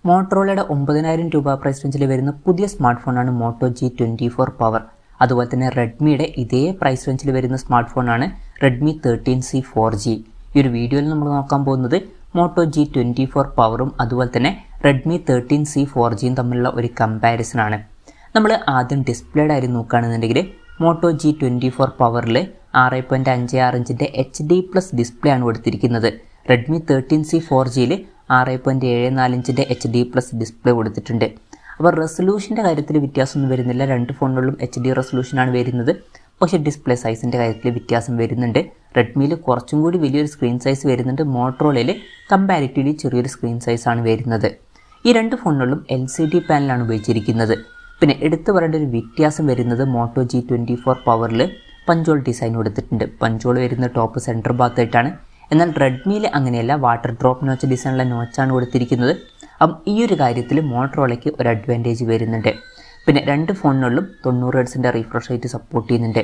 മോട്ടറോളയുടെ 9000 രൂപ പ്രൈസ് റേഞ്ചിൽ വരുന്ന പുതിയ സ്മാർട്ട് ഫോണാണ് മോട്ടോ G24 പവർ. അതുപോലെ തന്നെ റെഡ്മിയുടെ ഇതേ പ്രൈസ് റേഞ്ചിൽ വരുന്ന സ്മാർട്ട് ഫോണാണ് റെഡ്മി 13C 4G. ഈ ഒരു വീഡിയോയിൽ നമ്മൾ നോക്കാൻ പോകുന്നത് മോട്ടോ G24 പവറും അതുപോലെ തന്നെ റെഡ്മി 13C 4Gയും തമ്മിലുള്ള ഒരു കമ്പാരിസൺ ആണ്. നമ്മൾ ആദ്യം ഡിസ്പ്ലേയുടെ കാര്യം നോക്കുകയാണെന്നുണ്ടെങ്കിൽ മോട്ടോ G24 പവറിൽ 6.56 ഇഞ്ചിൻ്റെ HD+ ഡിസ്പ്ലേ ആണ് കൊടുത്തിരിക്കുന്നത്. റെഡ്മി 13C 4Gയിൽ 6.74 ഇഞ്ചിൻ്റെ HD+ ഡിസ്പ്ലേ കൊടുത്തിട്ടുണ്ട്. അപ്പോൾ റെസൊല്യൂഷൻ്റെ കാര്യത്തിൽ വ്യത്യാസമൊന്നും വരുന്നില്ല. രണ്ട് ഫോണുകളിലും HD റെസൊല്യൂഷനാണ് വരുന്നത്. പക്ഷേ ഡിസ്പ്ലേ സൈസിൻ്റെ കാര്യത്തിൽ വ്യത്യാസം വരുന്നുണ്ട്. റെഡ്മിയിൽ കുറച്ചും കൂടി വലിയൊരു സ്ക്രീൻ സൈസ് വരുന്നുണ്ട്. മോട്ടറോളയിൽ കമ്പാരിറ്റീവ്ലി ചെറിയൊരു സ്ക്രീൻ സൈസാണ് വരുന്നത്. ഈ രണ്ട് ഫോണുകളിലും LCD പാനലാണ് ഉപയോഗിച്ചിരിക്കുന്നത്. പിന്നെ എടുത്തു പറയേണ്ട ഒരു വ്യത്യാസം വരുന്നത് മോട്ടോ G24 പവറിൽ പഞ്ചോൾ ഡിസൈൻ കൊടുത്തിട്ടുണ്ട്. പഞ്ചോൾ വരുന്ന ടോപ്പ് സെൻറ്റർ ഭാഗത്തായിട്ടാണ്. എന്നാൽ റെഡ്മിയിൽ അങ്ങനെയല്ല, വാട്ടർ ഡ്രോപ്പ് നോച്ച് ഡിസൈനുള്ള നോച്ചാണ് കൊടുത്തിരിക്കുന്നത്. അപ്പം ഈ ഒരു കാര്യത്തിൽ മോട്ടറോളയ്ക്ക് ഒരു അഡ്വാൻറ്റേജ് വരുന്നുണ്ട്. പിന്നെ രണ്ട് ഫോണുകളിലും 90 ഹെർട്സിൻ്റെ റീഫ്രഷ് റേറ്റ് സപ്പോർട്ട് ചെയ്യുന്നുണ്ട്.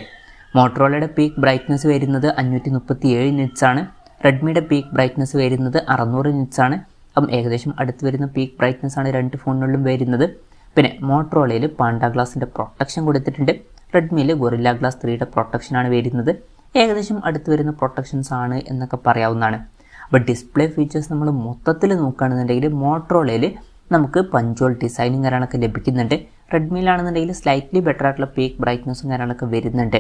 മോട്ടറോളയുടെ പീക്ക് ബ്രൈറ്റ്നസ് വരുന്നത് 537 നിറ്റ്സ് ആണ്. റെഡ്മിയുടെ പീക്ക് ബ്രൈറ്റ്നസ് വരുന്നത് 600 നിറ്റ്സ് ആണ്. അപ്പം ഏകദേശം അടുത്ത് വരുന്ന പീക്ക് ബ്രൈറ്റ്നസ് ആണ് രണ്ട് ഫോണുകളിലും വരുന്നത്. പിന്നെ മോട്ടറോളയിൽ പാണ്ട ഗ്ലാസിൻ്റെ പ്രൊട്ടക്ഷൻ കൊടുത്തിട്ടുണ്ട്. റെഡ്മിയിൽ ഗൊറില്ല ഗ്ലാസ് 3യുടെ പ്രൊട്ടക്ഷനാണ് വരുന്നത്. ഏകദേശം അടുത്ത് വരുന്ന പ്രൊട്ടക്ഷൻസ് ആണ് എന്നൊക്കെ പറയാവുന്നതാണ്. അപ്പോൾ ഡിസ്പ്ലേ ഫീച്ചേഴ്സ് നമ്മൾ മൊത്തത്തിൽ നോക്കുകയാണെന്നുണ്ടെങ്കിൽ മോട്ടറോളയിൽ നമുക്ക് പഞ്ചോൾ ഡിസൈനും കാര്യങ്ങളൊക്കെ ലഭിക്കുന്നുണ്ട്. റെഡ്മിയിലാണെന്നുണ്ടെങ്കിൽ സ്ലൈറ്റ്ലി ബെറ്റർ ആയിട്ടുള്ള പീക്ക് ബ്രൈറ്റ്നസും കാര്യങ്ങളൊക്കെ വരുന്നുണ്ട്.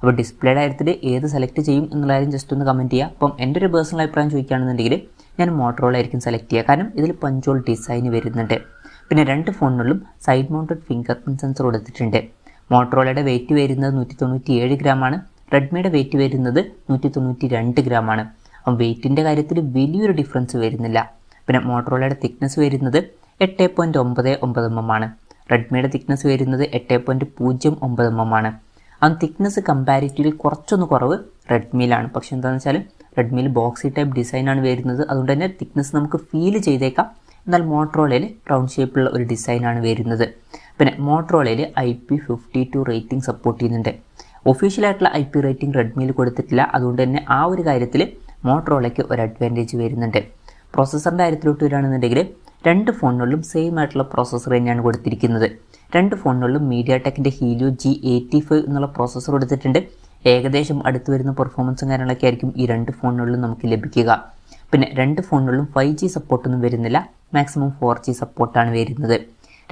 അപ്പോൾ ഡിസ്പ്ലേയുടെ കാര്യത്തിൽ ഏത് സെലക്ട് ചെയ്യും എന്നുള്ള കാര്യം ജസ്റ്റ് ഒന്ന് കമൻറ്റ് ചെയ്യുക. അപ്പം എൻ്റെ ഒരു പേഴ്സണൽ അഭിപ്രായം ചോദിക്കുകയാണെന്നുണ്ടെങ്കിൽ ഞാൻ മോട്ടറോള ആയിരിക്കും സെലക്ട് ചെയ്യുക. കാരണം ഇതിൽ പഞ്ചോൾ ഡിസൈൻ വരുന്നുണ്ട്. പിന്നെ രണ്ട് ഫോണുകളിലും side mounted fingerprint sensor കൊടുത്തിട്ടുണ്ട്. മോട്ടറോളയുടെ വെയിറ്റ് വരുന്നത് 197 ഗ്രാമാണ്. റെഡ്മിയുടെ വെയിറ്റ് വരുന്നത് 192 ഗ്രാമാണ്. അപ്പം വെയിറ്റിൻ്റെ കാര്യത്തിൽ വലിയൊരു ഡിഫറൻസ് വരുന്നില്ല. പിന്നെ മോട്ടറോളയുടെ തിക്നെസ് വരുന്നത് 8.99 mm ആണ്. റെഡ്മിയുടെ തിക്നെസ് വരുന്നത് 8.09 mm ആണ്. ആ തിക്നെസ് കമ്പാരിറ്റീവ്ലി കുറച്ചൊന്ന് കുറവ് റെഡ്മിയിലാണ്. പക്ഷെ എന്താണെന്ന് വെച്ചാൽ റെഡ്മിയിൽ ബോക്സി ടൈപ്പ് ഡിസൈനാണ് വരുന്നത്. അതുകൊണ്ട് തന്നെ തിക്നെസ് നമുക്ക് ഫീൽ ചെയ്തേക്കാം. എന്നാൽ മോട്ടറോളയിൽ റൗണ്ട് ഷേപ്പിലുള്ള ഒരു ഡിസൈനാണ് വരുന്നത്. പിന്നെ മോട്ടറോളയിൽ IP52 റേറ്റിംഗ് സപ്പോർട്ട് ചെയ്യുന്നുണ്ട്. ഒഫീഷ്യലായിട്ടുള്ള IP റേറ്റിംഗ് റെഡ്മിയിൽ കൊടുത്തിട്ടില്ല. അതുകൊണ്ട് തന്നെ ആ ഒരു കാര്യത്തിൽ മോട്ടറോളയ്ക്ക് ഒരു അഡ്വാൻറ്റേജ് വരുന്നുണ്ട്. പ്രോസസ്സറിൻ്റെ കാര്യത്തിലോട്ട് വരികയാണെന്നുണ്ടെങ്കിൽ രണ്ട് ഫോണുകളിലും സെയിം ആയിട്ടുള്ള പ്രോസസ്സർ തന്നെയാണ് കൊടുത്തിരിക്കുന്നത്. രണ്ട് ഫോണുകളിലും മീഡിയാടെക്കിൻ്റെ ഹീലിയോ G85 എന്നുള്ള പ്രോസസ്സർ കൊടുത്തിട്ടുണ്ട്. ഏകദേശം അടുത്ത് വരുന്ന പെർഫോമൻസും കാര്യങ്ങളൊക്കെ ആയിരിക്കും ഈ രണ്ട് ഫോണുകളിലും നമുക്ക് ലഭിക്കുക. പിന്നെ രണ്ട് ഫോണുകളിലും 5G സപ്പോർട്ടൊന്നും വരുന്നില്ല. മാക്സിമം 4G സപ്പോർട്ടാണ് വരുന്നത്.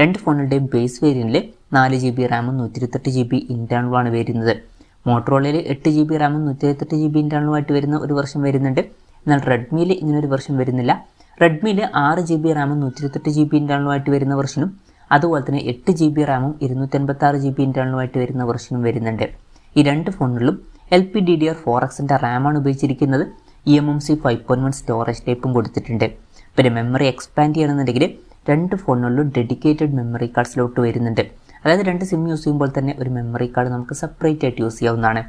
രണ്ട് ഫോണുകളുടെയും ബേസ് വേരിയൻറ്റിൽ 4GB റാമും 128GB ഇൻറ്റേർണലുമാണ് വരുന്നത്. മോട്ടറോളയിൽ 8GB റാമും 128GB ഇൻറ്റേർണലുമായിട്ട് വരുന്ന ഒരു വെർഷൻ വരുന്നുണ്ട്. എന്നാൽ റെഡ്മിയിൽ ഇങ്ങനൊരു വെർഷൻ വരുന്നില്ല. റെഡ്മിയിൽ 6GB റാമും 128GB ഇൻറ്റേർണലുമായിട്ട് വരുന്ന വെർഷനും അതുപോലെ തന്നെ 8GB റാമും 256GB ഇൻറ്റേർണലുമായിട്ട് വരുന്ന വെർഷനും വരുന്നുണ്ട്. ഈ രണ്ട് ഫോണുകളിലും LPDDR4Xൻ്റെ റാമാണ് ഉപയോഗിച്ചിരിക്കുന്നത്. eMMC 5.1 സ്റ്റോറേജ് ടൈപ്പും കൊടുത്തിട്ടുണ്ട്. പിന്നെ മെമ്മറി എക്സ്പാൻഡ് ചെയ്യണമെന്നുണ്ടെങ്കിൽ രണ്ട് ഫോണുകളിലും ഡെഡിക്കേറ്റഡ് മെമ്മറി കാർഡ് സ്ലോട്ട് വരുന്നുണ്ട്. അതായത് രണ്ട് സിം യൂസ് ചെയ്യുമ്പോൾ തന്നെ ഒരു മെമ്മറി കാർഡ് നമുക്ക് സെപ്പറേറ്റ് ആയിട്ട് യൂസ് ചെയ്യാവുന്നതാണ്.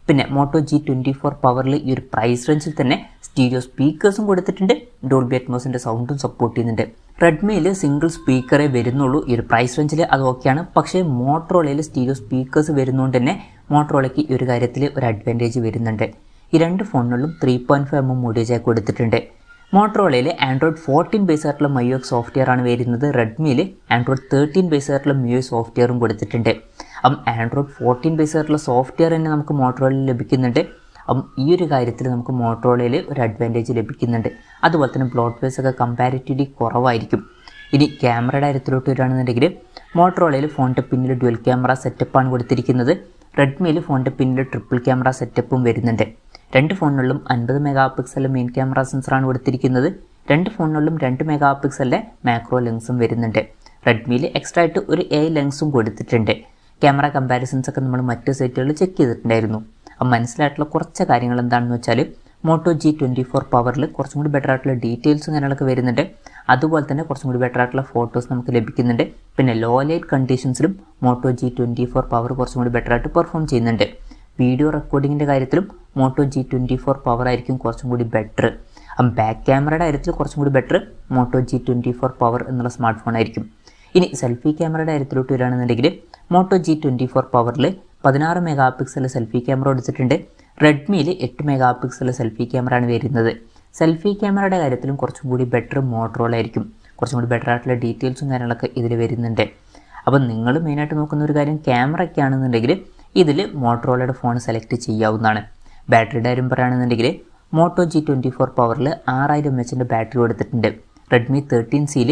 പിന്നെ മോട്ടോ G24 പവറിൽ ഈ ഒരു പ്രൈസ് റേഞ്ചിൽ തന്നെ സ്റ്റീരിയോ സ്പീക്കേഴ്സും കൊടുത്തിട്ടുണ്ട്. ഡോൾബി അറ്റ്മോസിൻ്റെ സൗണ്ടും സപ്പോർട്ട് ചെയ്യുന്നുണ്ട്. റെഡ്മിയിൽ സിംഗിൾ സ്പീക്കറേ വരുന്നുള്ളൂ ഈ ഒരു പ്രൈസ് റേഞ്ചിൽ, അത് ഓക്കെയാണ്. പക്ഷേ മോട്ടറോളയിൽ സ്റ്റീരിയോ സ്പീക്കേഴ്സ് വരുന്നതുകൊണ്ട് തന്നെ മോട്ടറോളയ്ക്ക് ഈ ഒരു കാര്യത്തിൽ ഒരു അഡ്വാൻറ്റേജ് വരുന്നുണ്ട്. ഈ രണ്ട് ഫോണുകളിലും 3.5 mm ഓഡിയോ ജാക്ക് കൊടുത്തിട്ടുണ്ട്. മോട്ടറോളയിൽ ആൻഡ്രോയിഡ് 14 ബേസ് ആയിട്ടുള്ള MIUX സോഫ്റ്റ്വെയർ ആണ് വരുന്നത്. റെഡ്മിയിൽ ആൻഡ്രോയിഡ് 13 ബേസ് ആയിട്ടുള്ള MIUI സോഫ്റ്റ്വെയറും കൊടുത്തിട്ടുണ്ട്. അപ്പം ആൻഡ്രോയിഡ് 14 ബേസ് ആയിട്ടുള്ള സോഫ്റ്റ്വെയർ തന്നെ നമുക്ക് മോട്ടറോളയിൽ ലഭിക്കുന്നുണ്ട്. അപ്പം ഈ ഒരു കാര്യത്തിൽ നമുക്ക് മോട്ടറോളയിൽ ഒരു അഡ്വാൻറ്റേജ് ലഭിക്കുന്നുണ്ട്. അതുപോലെ തന്നെ ബ്ലോട്ട് വേസ് ഒക്കെ കമ്പാരിറ്റീവ്ലി കുറവായിരിക്കും. ഇനി ക്യാമറയുടെ കാര്യത്തിലോട്ട് വരികയാണെന്നുണ്ടെങ്കിൽ മോട്ടറോളയിൽ ഫോണിൻ്റെ പിന്നിൽ ഡ്യുവൽ ക്യാമറ സെറ്റപ്പാണ് കൊടുത്തിരിക്കുന്നത്. റെഡ്മിയിൽ ഫോണിൻ്റെ പിന്നിൽ ട്രിപ്പിൾ ക്യാമറ സെറ്റപ്പും വരുന്നുണ്ട്. രണ്ട് ഫോണുകളിലും 50 MP മെയിൻ ക്യാമറ സെൻസറാണ് കൊടുത്തിരിക്കുന്നത്. രണ്ട് ഫോണുകളിലും 2 MP മാക്രോ ലെൻസും വരുന്നുണ്ട്. റെഡ്മിയിൽ എക്സ്ട്രാ ആയിട്ട് ഒരു AI ലെൻസും കൊടുത്തിട്ടുണ്ട്. ക്യാമറ കമ്പാരിസൺസ് ഒക്കെ നമ്മൾ മറ്റ് സൈറ്റുകളിൽ ചെക്ക് ചെയ്തിട്ടുണ്ടായിരുന്നു. അപ്പം മനസ്സിലായിട്ടുള്ള കുറച്ച് കാര്യങ്ങൾ എന്താണെന്ന് വെച്ചാൽ മോട്ടോ G24 പവറിൽ കുറച്ചും കൂടി ബെറ്റർ ആയിട്ടുള്ള ഡീറ്റെയിൽസും കാര്യങ്ങളൊക്കെ വരുന്നുണ്ട്. അതുപോലെ തന്നെ കുറച്ചും കൂടി ബെറ്റർ ആയിട്ടുള്ള ഫോട്ടോസ് നമുക്ക് ലഭിക്കുന്നുണ്ട്. പിന്നെ ലോ ലൈറ്റ് കണ്ടീഷൻസിലും മോട്ടോ G24 പവർ കുറച്ചും കൂടി ബെറ്റർ ആയിട്ട് പെർഫോം ചെയ്യുന്നുണ്ട്. വീഡിയോ റെക്കോർഡിങ്ങിൻ്റെ കാര്യത്തിലും മോട്ടോ G24 പവർ ആയിരിക്കും കുറച്ചും കൂടി ബെറ്റർ. അപ്പം ബാക്ക് ക്യാമറയുടെ കാര്യത്തിൽ കുറച്ചും കൂടി ബെറ്റർ മോട്ടോ G24 പവർ എന്നുള്ള സ്മാർട്ട് ഫോൺ ആയിരിക്കും. ഇനി സെൽഫി ക്യാമറയുടെ കാര്യത്തിലോട്ട് വരികയാണെന്നുണ്ടെങ്കിൽ മോട്ടോ G24 പവറിൽ 16 MP സെൽഫി ക്യാമറ കൊടുത്തിട്ടുണ്ട്. റെഡ്മിയിൽ 8 MP സെൽഫി ക്യാമറ ആണ് വരുന്നത്. സെൽഫി ക്യാമറയുടെ കാര്യത്തിലും കുറച്ചും കൂടി ബെറ്റർ മോട്ടറോള ആയിരിക്കും. കുറച്ചും കൂടി ബെറ്റർ ആയിട്ടുള്ള ഡീറ്റെയിൽസും കാര്യങ്ങളൊക്കെ ഇതിൽ വരുന്നുണ്ട്. അപ്പം നിങ്ങൾ മെയിനായിട്ട് നോക്കുന്ന ഒരു കാര്യം ക്യാമറയ്ക്ക് ആണെന്നുണ്ടെങ്കിൽ ഇതിൽ മോട്ടോറോളയുടെ ഫോൺ സെലക്ട് ചെയ്യാവുന്നതാണ്. ബാറ്ററിയുടെ കാര്യം പറയുകയാണെന്നുണ്ടെങ്കിൽ മോട്ടോ G24 പവറിൽ 6000 mAh ബാറ്ററി കൊടുത്തിട്ടുണ്ട്. റെഡ്മി 13Cയിൽ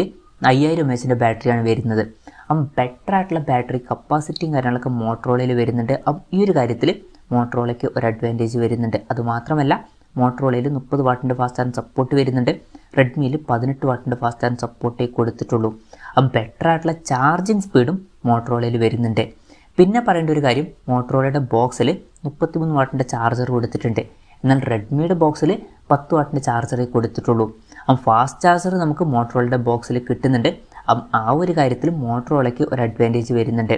5000 mAh ബാറ്ററിയാണ് വരുന്നത്. അപ്പം ബെറ്റർ ആയിട്ടുള്ള ബാറ്ററി കപ്പാസിറ്റിയും കാര്യങ്ങളൊക്കെ മോട്ടോറോളയിൽ വരുന്നുണ്ട്. അപ്പം ഈ ഒരു കാര്യത്തിൽ മോട്ടോറോളയ്ക്ക് ഒരു അഡ്വാൻറ്റേജ് വരുന്നുണ്ട്. അതുമാത്രമല്ല മോട്ടോറോളയിൽ 30 വാട്ടിൻ്റെ ഫാസ്റ്റ് ചാർജ് സപ്പോർട്ട് വരുന്നുണ്ട്. റെഡ്മിയിൽ 18 വാട്ടിൻ്റെ ഫാസ്റ്റ് ചാർജ് സപ്പോർട്ടേ കൊടുത്തിട്ടുള്ളൂ. അപ്പം ബെറ്റർ ആയിട്ടുള്ള ചാർജിങ് സ്പീഡും മോട്ടോറോളയിൽ വരുന്നുണ്ട്. പിന്നെ പറയേണ്ട ഒരു കാര്യം മോട്ടോറോളയുടെ ബോക്സിൽ 33 വാട്ടിൻ്റെ ചാർജർ കൊടുത്തിട്ടുണ്ട്. എന്നാൽ റെഡ്മിയുടെ ബോക്സിൽ 10 വാട്ടിൻ്റെ ചാർജറേ കൊടുത്തിട്ടുള്ളൂ. അപ്പം ഫാസ്റ്റ് ചാർജർ നമുക്ക് മോട്ടോറോളയുടെ ബോക്സിൽ കിട്ടുന്നുണ്ട്. അപ്പം ആ ഒരു കാര്യത്തിൽ മോട്ടോറോളയ്ക്ക് ഒരു അഡ്വാൻറ്റേജ് വരുന്നുണ്ട്.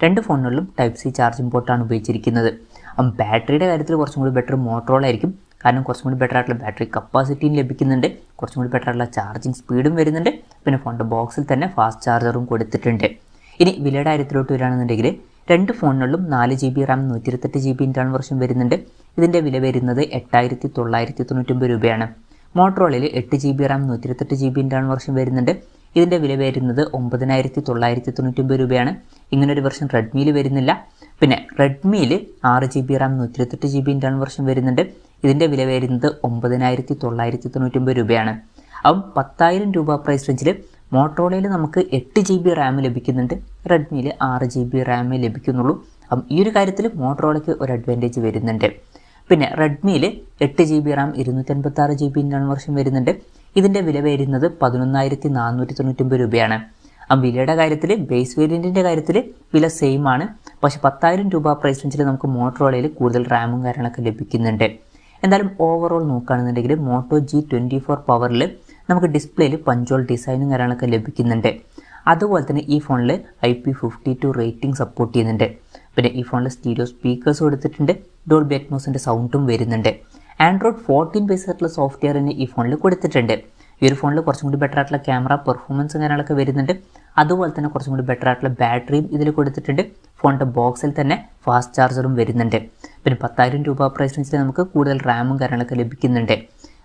രണ്ട് ഫോണുകളിലും ടൈപ്പ് സി ചാർജിംഗ് പോർട്ടാണ് ഉപയോഗിച്ചിരിക്കുന്നത്. അപ്പം ബാറ്ററിയുടെ കാര്യത്തിൽ കുറച്ചും കൂടി ബെറ്റർ മോട്ടോറോള ആയിരിക്കും. കാരണം കുറച്ചും കൂടി ബെറ്റർ ആയിട്ടുള്ള ബാറ്ററി കപ്പാസിറ്റിയും ലഭിക്കുന്നുണ്ട്, കുറച്ചും കൂടി ബെറ്റർ ആയിട്ടുള്ള ചാർജിങ് സ്പീഡും വരുന്നുണ്ട്. പിന്നെ ഫോണിൻ്റെ ബോക്സിൽ തന്നെ ഫാസ്റ്റ് ചാർജറും കൊടുത്തിട്ടുണ്ട്. ഇനി വിലയുടെ കാര്യത്തിലോട്ട് വരികയാണെന്നുണ്ടെങ്കിൽ രണ്ട് ഫോണുകളിലും 4GB RAM 128GB internal version വരുന്നുണ്ട്. ഇതിൻ്റെ വില വരുന്നത് 8999 രൂപയാണ്. മോട്ടോറോളയിൽ 8GB RAM 128GB internal version വരുന്നുണ്ട്. ഇതിൻ്റെ വില വരുന്നത് 9999 രൂപയാണ്. ഇങ്ങനൊരു വെർഷൻ റെഡ്മിയിൽ വരുന്നില്ല. പിന്നെ റെഡ്മിയിൽ 6GB RAM 128GB internal version വരുന്നുണ്ട്. ഇതിൻ്റെ വില വരുന്നത് 9999 രൂപയാണ്. അപ്പം 10,000 രൂപ പ്രൈസ് റേഞ്ചിൽ മോട്ടോറോളയിൽ നമുക്ക് 8GB RAM ലഭിക്കുന്നുണ്ട്, റെഡ്മിയിൽ 6GB RAM ലഭിക്കുന്നുള്ളൂ. അപ്പം ഈ ഒരു കാര്യത്തിൽ മോട്ടോറോളയ്ക്ക് ഒരു അഡ്വാൻറ്റേജ് വരുന്നുണ്ട്. പിന്നെ റെഡ്മിയിൽ 8GB RAM 256GB internal version വരുന്നുണ്ട്. ഇതിൻ്റെ വില വരുന്നത് 11,499 രൂപയാണ്. ആ വിലയുടെ കാര്യത്തിൽ ബേസ് വേരിയൻറ്റിൻ്റെ കാര്യത്തിൽ വില സെയിം ആണ്. പക്ഷേ 10,000 രൂപ പ്രൈസ് റേഞ്ചിൽ നമുക്ക് മോട്ടോറോളയിൽ കൂടുതൽ റാമും കാര്യങ്ങളൊക്കെ ലഭിക്കുന്നുണ്ട്. എന്തായാലും ഓവറോൾ നോക്കുകയാണെന്നുണ്ടെങ്കിൽ മോട്ടോ G24 പവറിൽ നമുക്ക് ഡിസ്പ്ലേയിൽ പഞ്ചോൾ ഡിസൈനും കാര്യങ്ങളൊക്കെ ലഭിക്കുന്നുണ്ട്. അതുപോലെ തന്നെ ഈ ഫോണിൽ IP52 റേറ്റിംഗ് സപ്പോർട്ട് ചെയ്യുന്നുണ്ട്. പിന്നെ ഈ ഫോണിൽ സ്റ്റീരിയോ സ്പീക്കേഴ്സ് കൊടുത്തിട്ടുണ്ട്, ഡോൾബി അറ്റ്മോസിൻ്റെ സൗണ്ടും വരുന്നുണ്ട്. ആൻഡ്രോയിഡ് 14 ബേസ് ആയിട്ടുള്ള സോഫ്റ്റ്വെയർ തന്നെ ഈ ഫോണിൽ കൊടുത്തിട്ടുണ്ട്. ഈ ഒരു ഫോണിൽ കുറച്ചും കൂടി ബെറ്റർ ആയിട്ടുള്ള ക്യാമറ പെർഫോമൻസും കാര്യങ്ങളൊക്കെ വരുന്നുണ്ട്. അതുപോലെ തന്നെ കുറച്ചും കൂടി ബെറ്റർ ആയിട്ടുള്ള ബാറ്ററിയും ഇതിൽ കൊടുത്തിട്ടുണ്ട്. ഫോണിൻ്റെ ബോക്സിൽ തന്നെ ഫാസ്റ്റ് ചാർജറും വരുന്നുണ്ട്. പിന്നെ 10,000 രൂപ പ്രൈസ് റേഞ്ചിൽ നമുക്ക് കൂടുതൽ റാമും കാര്യങ്ങളൊക്കെ ലഭിക്കുന്നുണ്ട്.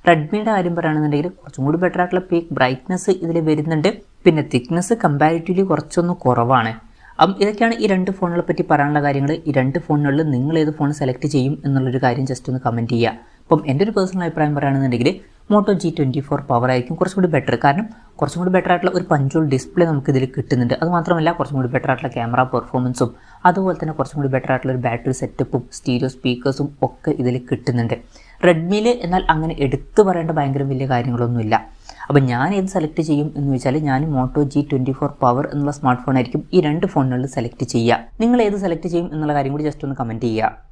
റെഡ്മിയുടെ കാര്യം പറയുകയാണെന്നുണ്ടെങ്കിൽ കുറച്ചും കൂടി ബെറ്റർ ആയിട്ടുള്ള പീക്ക് ബ്രൈറ്റ്നസ് ഇതിൽ വരുന്നുണ്ട്. പിന്നെ തിക്നെസ് കമ്പാരിറ്റീവ്ലി കുറച്ചൊന്ന് കുറവാണ്. അപ്പം ഇതൊക്കെയാണ് ഈ രണ്ട് ഫോണുകളെ പറ്റി പറയാനുള്ള കാര്യങ്ങൾ. ഈ രണ്ട് ഫോണുകളിൽ നിങ്ങൾ ഏത് ഫോൺ സെലക്ട് ചെയ്യും എന്നുള്ളൊരു കാര്യം ജസ്റ്റ് ഒന്ന് കമൻറ്റ് ചെയ്യുക. അപ്പം എൻ്റെ ഒരു പേഴ്സണൽ അഭിപ്രായം പറയുകയാണെന്നുണ്ടെങ്കിൽ മോട്ടോ G24 പവർ ആയിരിക്കും കുറച്ചും കൂടി ബെറ്റർ. കാരണം കുറച്ചും കൂടി ബെറ്റർ ആയിട്ടുള്ള ഒരു പഞ്ചോൾ ഡിസ്പ്ലേ നമുക്ക് ഇതിൽ കിട്ടുന്നുണ്ട്. അതുമാത്രമല്ല കുറച്ചും കൂടി ബെറ്റർ ആയിട്ടുള്ള ക്യാമറ പെർഫോമൻസും അതുപോലെ തന്നെ കുറച്ചും കൂടി ബെറ്റർ ആയിട്ടുള്ള ഒരു ബാറ്ററി സെറ്റപ്പും സ്റ്റീരിയോ സ്പീക്കേഴ്സും ഒക്കെ ഇതിൽ കിട്ടുന്നുണ്ട്. റെഡ്മിയിൽ എന്നാൽ അങ്ങനെ എടുത്തു പറയേണ്ട ഭയങ്കര വലിയ കാര്യങ്ങളൊന്നുമില്ല. അപ്പോൾ ഞാൻ ഏത് സെലക്ട് ചെയ്യും എന്ന് വെച്ചാൽ ഞാൻ മോട്ടോ G24 പവർ എന്നുള്ള സ്മാർട്ട് ഫോൺ ആയിരിക്കും ഈ രണ്ട് ഫോണുകളിൽ സെലക്ട് ചെയ്യുക. നിങ്ങൾ ഏത് സെലക്ട് ചെയ്യും എന്നുള്ള കാര്യം കൂടി ജസ്റ്റ് ഒന്ന് കമൻറ്റ് ചെയ്യുക.